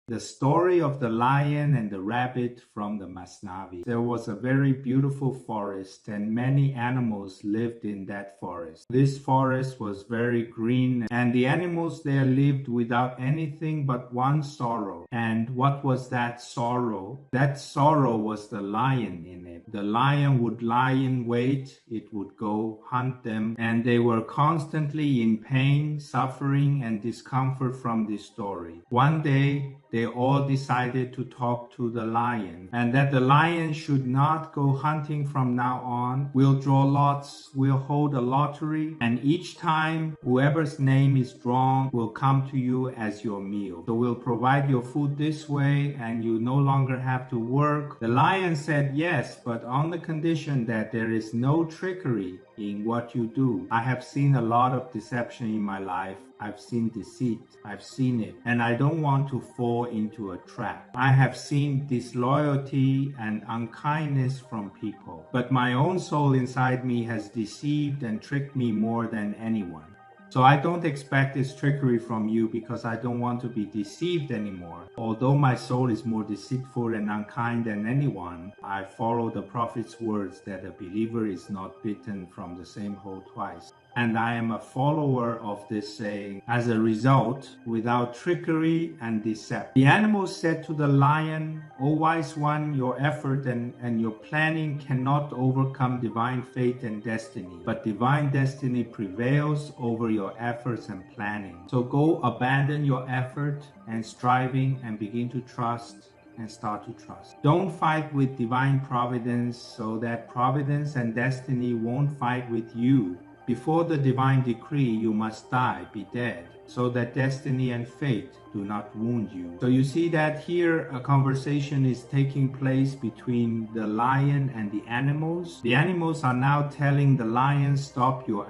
The story of the lion and the rabbit from the Masnavi. There was a very beautiful forest and many animals lived in that forest. This forest was very green and the animals there lived without anything but one sorrow. And what was that sorrow? That sorrow was the lion in it. The lion would lie in wait, it would go hunt them, and they were constantly in pain, suffering, and discomfort from this story. One day, they all decided to talk to the lion and that the lion should not go hunting from now on. We'll draw lots, we'll hold a lottery, and each time whoever's name is drawn will come to you as your meal. So we'll provide your food this way and you no longer have to work. The lion said yes, but on the condition that there is no trickery in what you do. I have seen a lot of deception in my life. I've seen deceit. I've seen it. And I don't want to fall into a trap. I have seen disloyalty and unkindness from people. But my own soul inside me has deceived and tricked me more than anyone. So I don't expect this trickery from you because I don't want to be deceived anymore. Although my soul is more deceitful and unkind than anyone, I follow the prophet's words that a believer is not bitten from the same hole twice. And I am a follower of this saying. As a result, without trickery and deception. The animals said to the lion, "O wise one, your effort and your planning cannot overcome divine fate and destiny, but divine destiny prevails over your efforts and planning. So go abandon your effort and striving and begin to trust and start to trust. Don't fight with divine providence so that providence and destiny won't fight with you. Before the divine decree, you must die, be dead, so that destiny and fate do not wound you." So you see that here a conversation is taking place between the lion and the animals. The animals are now telling the lion, stop your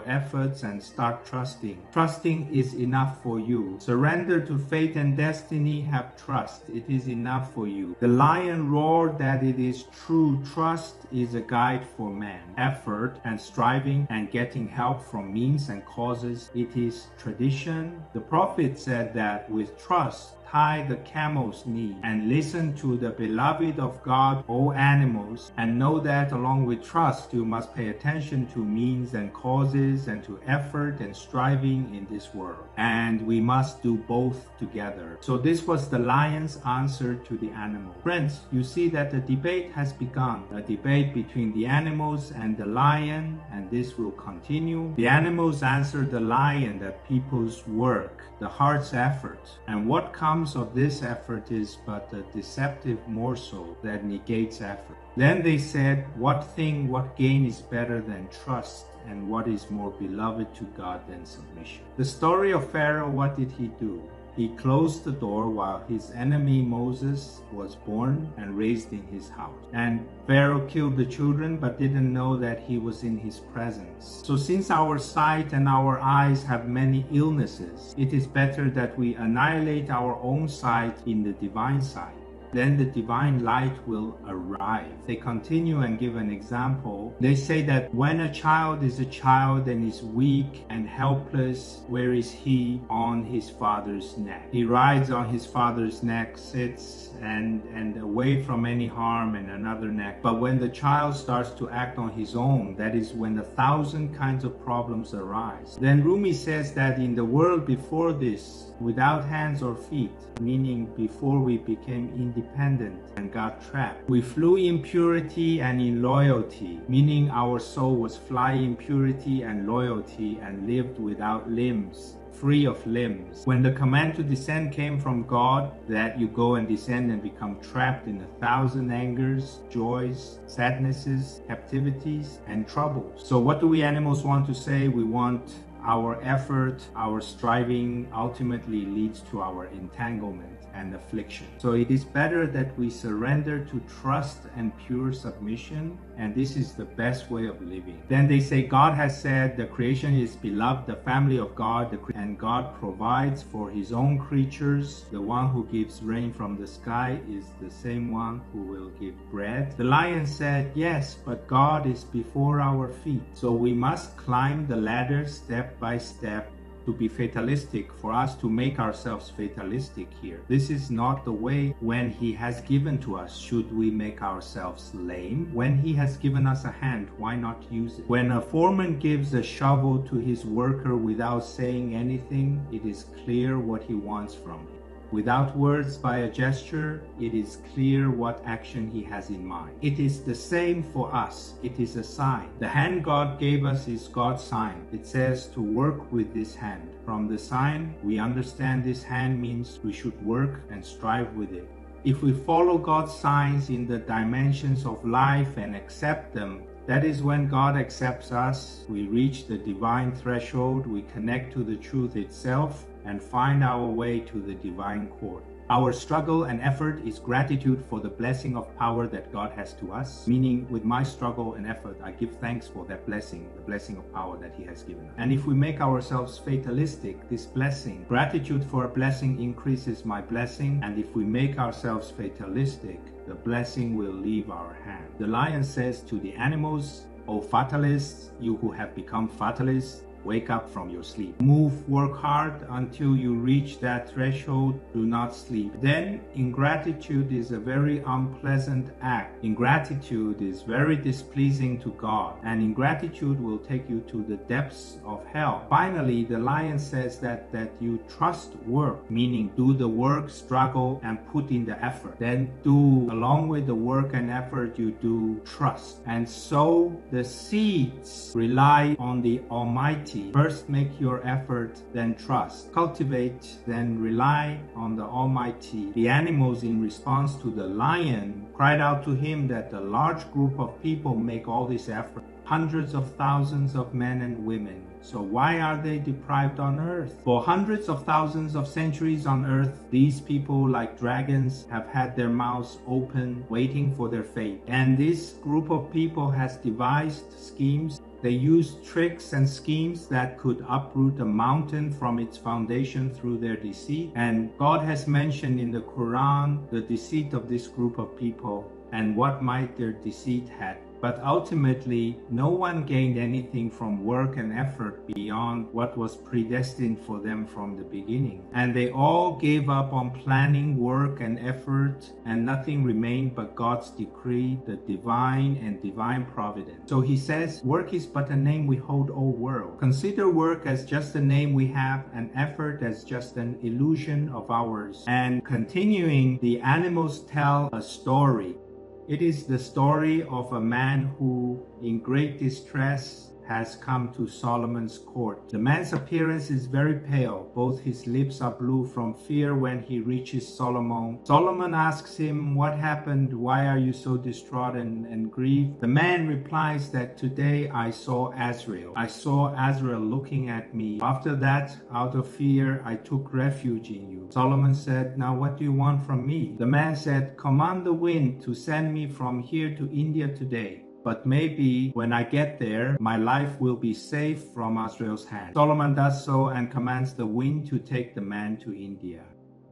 efforts and start trusting. Trusting is enough for you. Surrender to fate and destiny, have trust. It is enough for you. The lion roared that it is true. Trust is a guide for man. Effort and striving and getting help from means and causes, it is tradition. The prophet said that with trust, tie the camel's knee and listen to the beloved of God, O animals, and know that along with trust, you must pay attention to means and causes and to effort and striving in this world. And we must do both together. So this was the lion's answer to the animal. Friends, you see that the debate has begun. A debate between the animals and the lion, and this will continue. The animals answered the lion that people's work, the heart's effort, and what comes of this effort is but a deceptive morsel that negates effort. Then they said, what gain is better than trust, and what is more beloved to God than submission? The story of Pharaoh, what did he do? He closed the door while his enemy Moses was born and raised in his house. And Pharaoh killed the children but didn't know that he was in his presence. So since our sight and our eyes have many illnesses, it is better that we annihilate our own sight in the divine sight. Then the divine light will arrive. They continue and give an example. They say that when a child is a child and is weak and helpless, where is he? On his father's neck. He rides on his father's neck, sits and away from any harm, and another neck. But when the child starts to act on his own, that is when 1,000 kinds of problems arise. Then Rumi says that in the world before this, without hands or feet, meaning before we became independent and got trapped, we flew in purity and in loyalty, meaning our soul was flying in purity and loyalty and lived without limbs, free of limbs. When the command to descend came from God, that you go and descend and become trapped in 1,000 angers, joys, sadnesses, captivities, and troubles. So what do we animals want to say? We want our effort, our striving ultimately leads to our entanglement and affliction. So it is better that we surrender to trust and pure submission, and this is the best way of living. Then they say God has said the creation is beloved, the family of God, and God provides for his own creatures. The one who gives rain from the sky is the same one who will give bread. The lion said, yes, but God is before our feet, so we must climb the ladder step by step to be fatalistic, for us to make ourselves fatalistic here. This is not the way. When he has given to us, should we make ourselves lame? When he has given us a hand, why not use it? When a foreman gives a shovel to his worker without saying anything, it is clear what he wants from him. Without words, by a gesture, it is clear what action he has in mind. It is the same for us. It is a sign. The hand God gave us is God's sign. It says to work with this hand. From the sign, we understand this hand means we should work and strive with it. If we follow God's signs in the dimensions of life and accept them, that is when God accepts us. We reach the divine threshold, we connect to the truth itself, and find our way to the divine court. Our struggle and effort is gratitude for the blessing of power that God has to us, meaning with my struggle and effort, I give thanks for that blessing, the blessing of power that He has given us. And if we make ourselves fatalistic, this blessing, gratitude for a blessing increases my blessing, and if we make ourselves fatalistic, the blessing will leave our hand. The lion says to the animals, "O fatalists, you who have become fatalists, wake up from your sleep. Move, work hard until you reach that threshold. Do not sleep." Then ingratitude is a very unpleasant act. Ingratitude is very displeasing to God, and ingratitude will take you to the depths of hell. Finally, the lion says that you trust work, meaning do the work, struggle, and put in the effort. Then do, along with the work and effort, you do trust. And sow the seeds, rely on the Almighty. First make your effort, then trust. Cultivate, then rely on the Almighty. The animals, in response to the lion, cried out to him that a large group of people make all this effort. Hundreds of thousands of men and women. So why are they deprived on earth? For hundreds of thousands of centuries on earth, these people, like dragons, have had their mouths open, waiting for their fate. And this group of people has devised schemes. They used tricks and schemes that could uproot a mountain from its foundation through their deceit. And God has mentioned in the Quran the deceit of this group of people and what might their deceit had. But ultimately, no one gained anything from work and effort beyond what was predestined for them from the beginning. And they all gave up on planning work and effort, and nothing remained but God's decree, the divine and divine providence. So he says, work is but a name we hold, O world. Consider work as just a name we have, and effort as just an illusion of ours. And continuing, the animals tell a story. It is the story of a man who, in great distress, has come to Solomon's court. The man's appearance is very pale. Both his lips are blue from fear when he reaches Solomon. Solomon asks him, "What happened? Why are you so distraught and grieved?" The man replies that, "Today I saw Azrael. I saw Azrael looking at me. After that, out of fear, I took refuge in you." Solomon said, "Now what do you want from me?" The man said, "Command the wind to send me from here to India today. But maybe when I get there, my life will be safe from Azrael's hand." Solomon does so and commands the wind to take the man to India.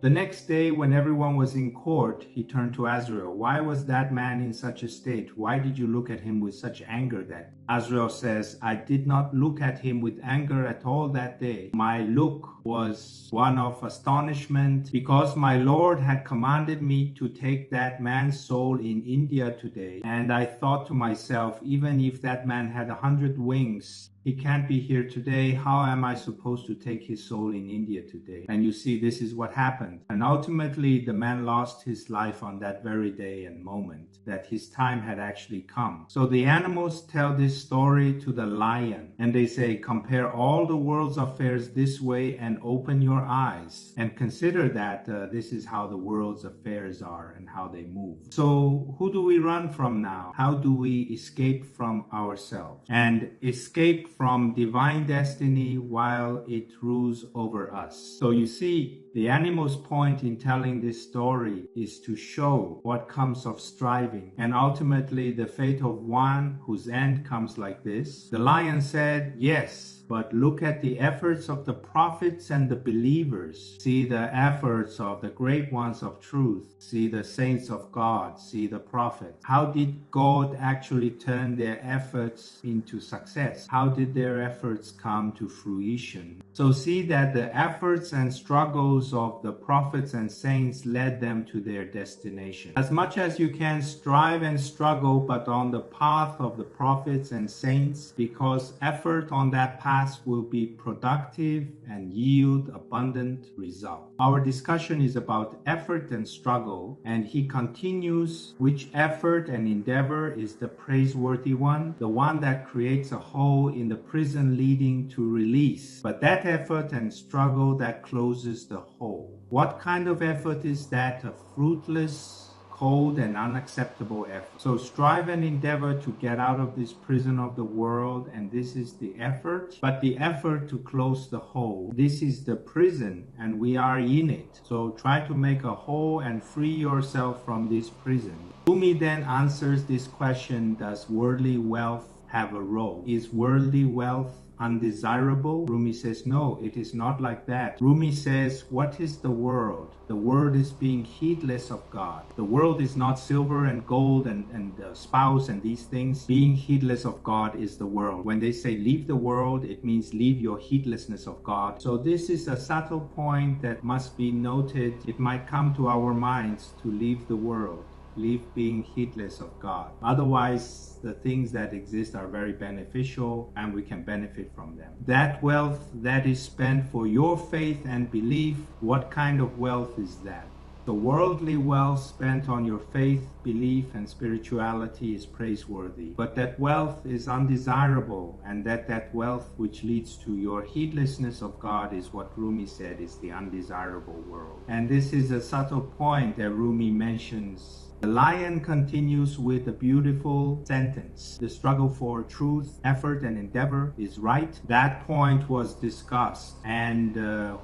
The next day, when everyone was in court, he turned to Azrael. "Why was that man in such a state? Why did you look at him with such anger then?" Azrael says, "I did not look at him with anger at all that day. My look was one of astonishment because my Lord had commanded me to take that man's soul in India today. And I thought to myself, even if that man had 100 wings, he can't be here today. How am I supposed to take his soul in India today?" And you see, this is what happened. And ultimately, the man lost his life on that very day and moment, that his time had actually come. So the animals tell this story to the lion, and they say, "Compare all the world's affairs this way and open your eyes and consider that this is how the world's affairs are and how they move." So who do we run from now? How do we escape from ourselves and escape from divine destiny while it rules over us? So you see, the animal's point in telling this story is to show what comes of striving and ultimately the fate of one whose end comes like this. The lion said, "Yes, but look at the efforts of the prophets and the believers. See the efforts of the great ones of truth. See the saints of God. See the prophets. How did God actually turn their efforts into success? How did did their efforts come to fruition? So see that the efforts and struggles of the prophets and saints led them to their destination. As much as you can strive and struggle, but on the path of the prophets and saints, because effort on that path will be productive and yield abundant results. Our discussion is about effort and struggle, and he continues, which effort and endeavor is the praiseworthy one, the one that creates a hole in the prison leading to release, but that effort and struggle that closes the hole. What kind of effort is that? A fruitless, cold, and unacceptable effort. So strive and endeavor to get out of this prison of the world, and this is the effort. But the effort to close the hole, this is the prison, and we are in it. So try to make a hole and free yourself from this prison. Rumi then answers this question: does worldly wealth have a role? Is worldly wealth undesirable? Rumi says, no, it is not like that. Rumi says, what is the world? The world is being heedless of God. The world is not silver and gold and spouse and these things. Being heedless of God is the world. When they say leave the world, it means leave your heedlessness of God. So this is a subtle point that must be noted. It might come to our minds to leave the world. Leave being heedless of God. Otherwise, the things that exist are very beneficial and we can benefit from them. That wealth that is spent for your faith and belief, what kind of wealth is that? The worldly wealth spent on your faith, belief, and spirituality is praiseworthy. But that wealth is undesirable, and that wealth which leads to your heedlessness of God is what Rumi said is the undesirable world. And this is a subtle point that Rumi mentions. The lion continues with a beautiful sentence. The struggle for truth, effort, and endeavor is right. That point was discussed, and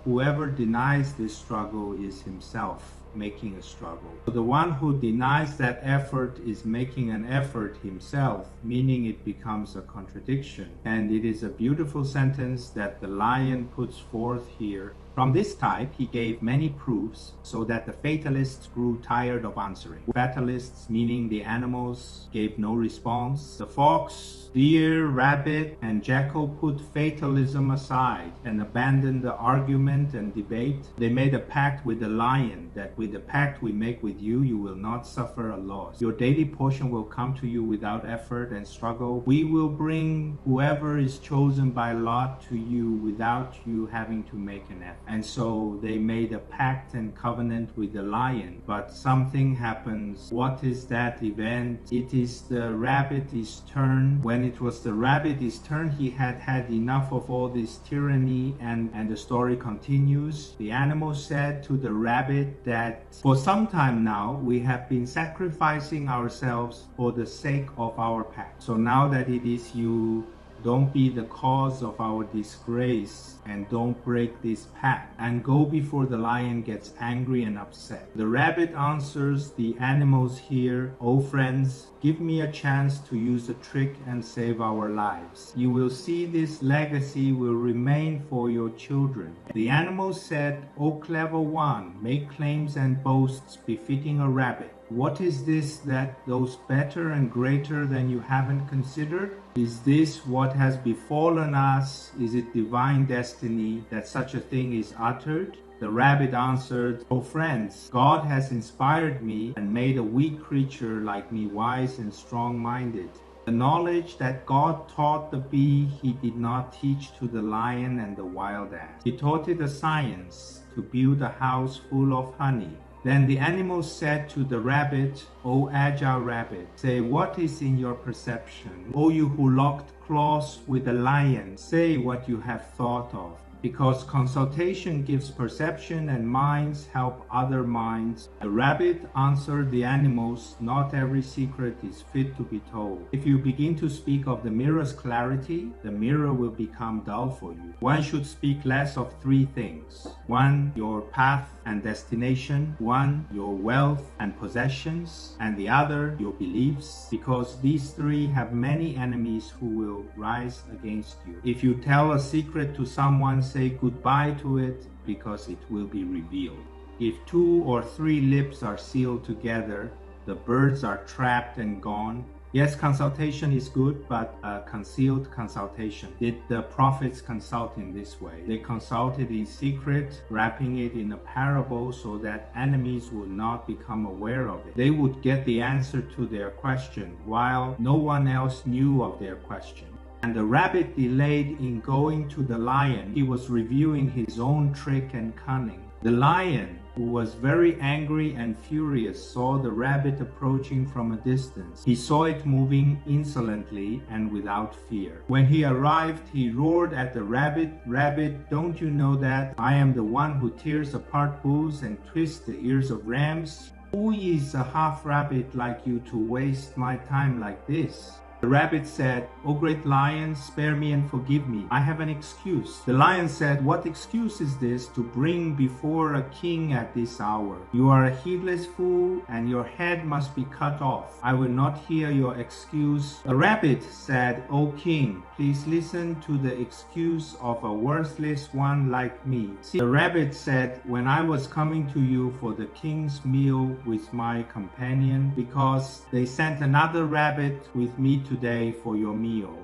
whoever denies this struggle is himself making a struggle. The one who denies that effort is making an effort himself, meaning it becomes a contradiction. And it is a beautiful sentence that the lion puts forth here. From this type, he gave many proofs so that the fatalists grew tired of answering. Fatalists, meaning the animals, gave no response. The fox, deer, rabbit, and jackal put fatalism aside and abandoned the argument and debate. They made a pact with the lion that with the pact we make with you, you will not suffer a loss. Your daily portion will come to you without effort and struggle. We will bring whoever is chosen by lot to you without you having to make an effort. And so they made a pact and covenant with the lion, but something happens. What is that event? It is the rabbit's turn. When it was the rabbit's turn, he had had enough of all this tyranny, and the story continues. The animal said to the rabbit that for some time now we have been sacrificing ourselves for the sake of our pact. So now that it is you, don't be the cause of our disgrace and don't break this pact. And go before the lion gets angry and upset. The rabbit answers the animals here, "Oh friends, give me a chance to use a trick and save our lives. You will see this legacy will remain for your children." The animals said, "Oh clever one, make claims and boasts befitting a rabbit. What is this that those better and greater than you haven't considered? Is this what has befallen us? Is it divine destiny that such a thing is uttered?" The rabbit answered, "Oh friends, God has inspired me and made a weak creature like me wise and strong-minded. The knowledge that God taught the bee, he did not teach to the lion and the wild ass. He taught it a science to build a house full of honey." Then the animals said to the rabbit, "O agile rabbit, say what is in your perception. O you who locked claws with the lion, say what you have thought of. Because consultation gives perception and minds help other minds." The rabbit answered the animals, "Not every secret is fit to be told. If you begin to speak of the mirror's clarity, the mirror will become dull for you. One should speak less of three things. One, your path and destination. One, your wealth and possessions. And the other, your beliefs. Because these three have many enemies who will rise against you. If you tell a secret to someone, say goodbye to it, because it will be revealed. If 2 or 3 lips are sealed together, the birds are trapped and gone. Yes, consultation is good, but concealed consultation. Did the prophets consult in this way? They consulted in secret, wrapping it in a parable so that enemies would not become aware of it. They would get the answer to their question while no one else knew of their question. And the rabbit delayed in going to the lion. He was reviewing his own trick and cunning. The lion, who was very angry and furious, saw the rabbit approaching from a distance. He saw it moving insolently and without fear. When he arrived, he roared at the rabbit, "Rabbit, don't you know that I am the one who tears apart bulls and twists the ears of rams? Who is a half rabbit like you to waste my time like this?" The rabbit said, "O great lion, spare me and forgive me. I have an excuse." The lion said, "What excuse is this to bring before a king at this hour? You are a heedless fool, and your head must be cut off. I will not hear your excuse." The rabbit said, "O king, please listen to the excuse of a worthless one like me." See, the rabbit said, "When I was coming to you for the king's meal with my companion, because they sent another rabbit with me today for your meal.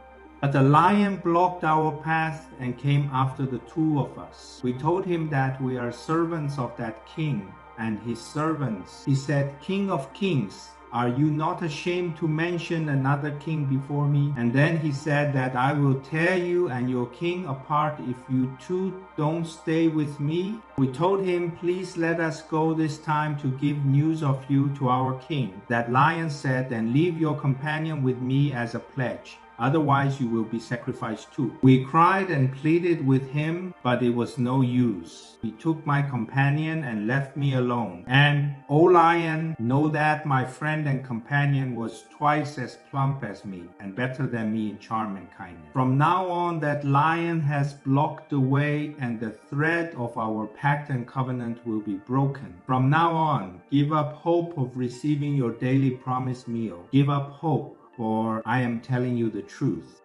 But the lion blocked our path and came after the two of us. We told him that we are servants of that king and his servants. He said, 'King of kings, are you not ashamed to mention another king before me?' And then he said that I will tear you and your king apart if you two don't stay with me." We told him, "Please let us go this time to give news of you to our king." That lion said, "Then leave your companion with me as a pledge. Otherwise you will be sacrificed too." We cried and pleaded with him, but it was no use. He took my companion and left me alone. And, O lion, know that my friend and companion was twice as plump as me, and better than me in charm and kindness. From now on, that lion has blocked the way, and the thread of our pact and covenant will be broken. From now on, give up hope of receiving your daily promised meal. Give up hope, for I am telling you the truth.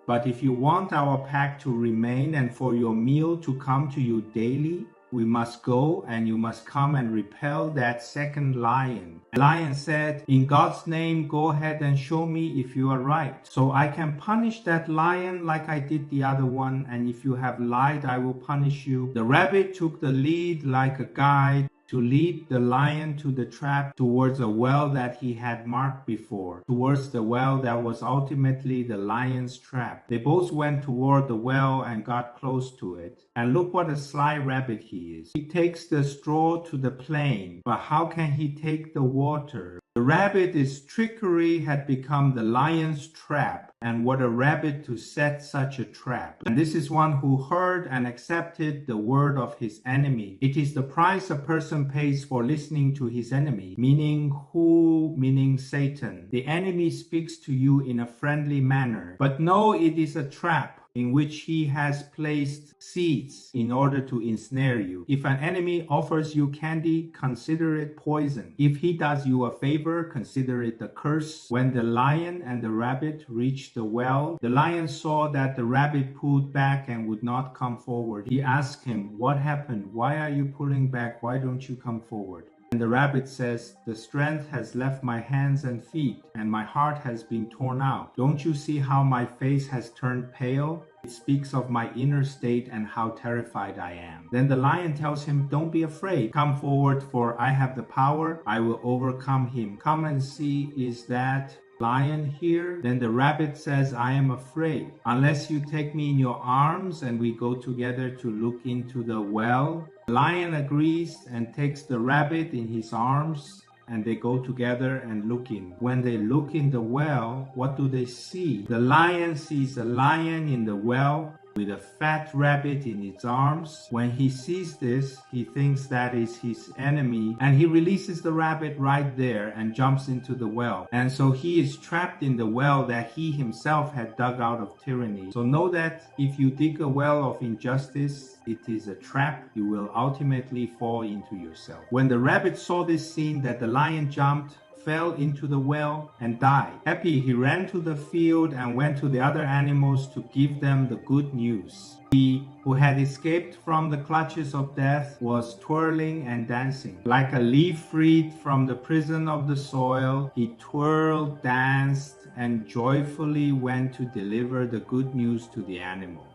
But if you want our pact to remain and for your meal to come to you daily, we must go and you must come and repel that second lion." The lion said, "In God's name, go ahead and show me if you are right, so I can punish that lion like I did the other one, and if you have lied, I will punish you." The rabbit took the lead like a guide to lead the lion to the trap towards a well that he had marked before, towards the well that was ultimately the lion's trap. They both went toward the well and got close to it. And look what a sly rabbit he is. He takes the straw to the plain, but how can he take the water? The rabbit's trickery had become the lion's trap, and what a rabbit to set such a trap. And this is one who heard and accepted the word of his enemy. It is the price a person pays for listening to his enemy, meaning who? Meaning Satan. The enemy speaks to you in a friendly manner, but no, it is a trap in which he has placed seeds in order to ensnare you. If an enemy offers you candy, consider it poison. If he does you a favor, consider it a curse. When the lion and the rabbit reached the well, the lion saw that the rabbit pulled back and would not come forward. He asked him, "What happened? Why are you pulling back? Why don't you come forward?" And the rabbit says, "The strength has left my hands and feet, and my heart has been torn out. Don't you see how my face has turned pale? It speaks of my inner state and how terrified I am." Then the lion tells him, "Don't be afraid. Come forward, for I have the power. I will overcome him. Come and see, is that lion here?" Then the rabbit says, "I am afraid. Unless you take me in your arms and we go together to look into the well." The lion agrees and takes the rabbit in his arms, and they go together and look in. When they look in the well, what do they see? The lion sees a lion in the well with a fat rabbit in its arms. When he sees this, he thinks that is his enemy, and he releases the rabbit right there and jumps into the well. And so he is trapped in the well that he himself had dug out of tyranny. So know that if you dig a well of injustice, it is a trap. You will ultimately fall into yourself. When the rabbit saw this scene, that the lion jumped, fell into the well and died. Happy, he ran to the field and went to the other animals to give them the good news. He who had escaped from the clutches of death was twirling and dancing. Like a leaf freed from the prison of the soil, he twirled, danced, and joyfully went to deliver the good news to the animal.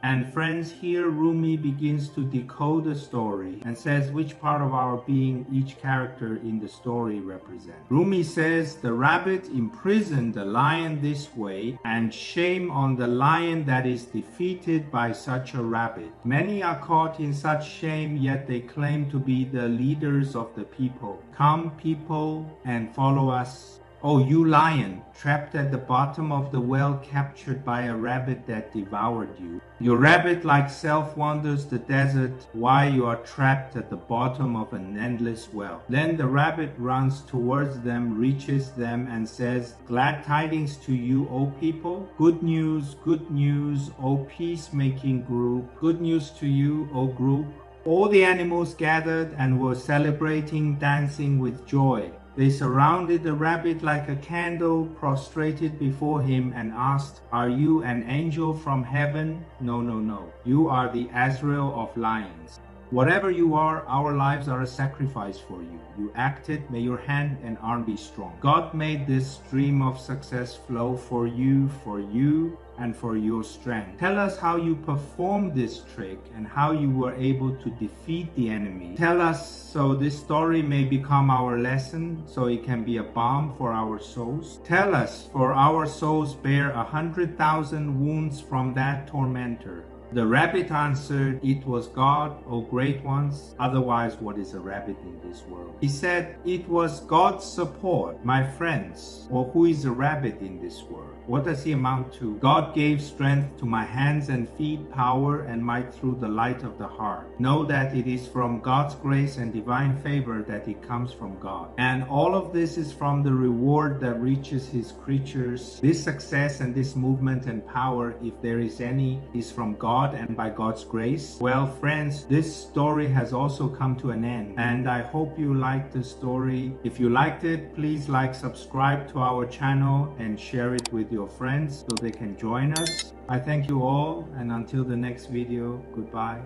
And friends, here Rumi begins to decode the story and says which part of our being each character in the story represents. Rumi says, the rabbit imprisoned the lion this way, and shame on the lion that is defeated by such a rabbit. Many are caught in such shame, yet they claim to be the leaders of the people. Come, people, and follow us. Oh, you lion, trapped at the bottom of the well, captured by a rabbit that devoured you. Your rabbit-like self wanders the desert, why you are trapped at the bottom of an endless well. Then the rabbit runs towards them, reaches them, and says, glad tidings to you, O people. Good news, O peacemaking group. Good news to you, O group. All the animals gathered and were celebrating, dancing with joy. They surrounded the rabbit like a candle, prostrated before him, and asked, are you an angel from heaven? No, no, no. You are the Azrael of lions. Whatever you are, our lives are a sacrifice for you. You acted, may your hand and arm be strong. God made this stream of success flow for you, and for your strength. Tell us how you performed this trick and how you were able to defeat the enemy. Tell us so this story may become our lesson, so it can be a balm for our souls. Tell us, for our souls bear 100,000 wounds from that tormentor. The rabbit answered, it was God, O great ones, otherwise what is a rabbit in this world? He said, it was God's support, my friends, or who is a rabbit in this world? What does he amount to? God gave strength to my hands and feet, power and might through the light of the heart. Know that it is from God's grace and divine favor that it comes from God. And all of this is from the reward that reaches his creatures. This success and this movement and power, if there is any, is from God and by God's grace. Well, friends, this story has also come to an end, and I hope you liked the story. If you liked it, please like, subscribe to our channel and share it with your friends so they can join us. I thank you all, and until the next video, goodbye.